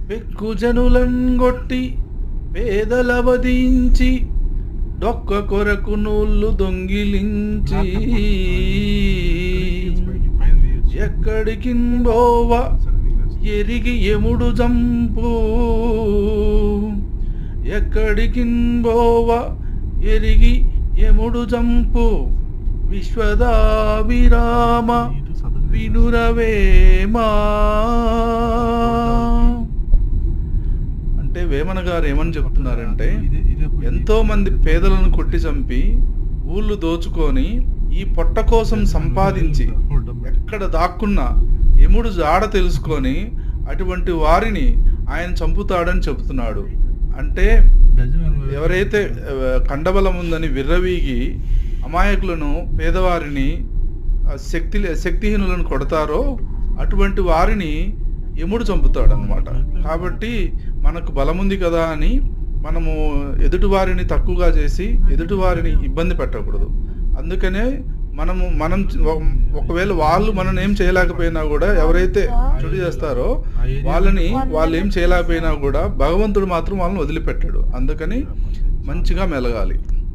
పెక్కు జనులంగొట్టి పేదల వధించి డొక్క కొరకు నూళ్ళు దొంగిలించి ఎక్కడికి బోవ ఎరిగి ఎముడు జంపు ఎక్కడికి బోవ ఎరిగి ఎముడు జంపు విశ్వదాభిరామ వినురవేమా. అంటే వేమన గారు ఏమని చెప్తున్నారంటే, ఎంతో మంది పేదలను కొట్టి చంపి ఊళ్ళు దోచుకొని ఈ పొట్ట కోసం సంపాదించి ఎక్కడ దాక్కున్నా ఎముడు జాడ తెలుసుకొని అటువంటి వారిని ఆయన చంపుతాడని చెబుతున్నాడు. అంటే ఎవరైతే కండబలం ఉందని విర్రవీగి అమాయకులను పేదవారిని శక్తిహీనులను కొడతారో అటువంటి వారిని యముడు చంపుతాడు అన్నమాట. కాబట్టి మనకు బలం ఉంది కదా అని మనము ఎదుటివారిని తక్కువగా చేసి ఎదుటివారిని ఇబ్బంది పెట్టకూడదు. అందుకనే మనం ఒకవేళ వాళ్ళు మనం ఏం చేయలేకపోయినా కూడా, ఎవరైతే చెడు చేస్తారో వాళ్ళు ఏం చేయలేకపోయినా కూడా భగవంతుడు మాత్రం వాళ్ళని వదిలిపెట్టాడు. అందుకని మంచిగా మెలగాలి.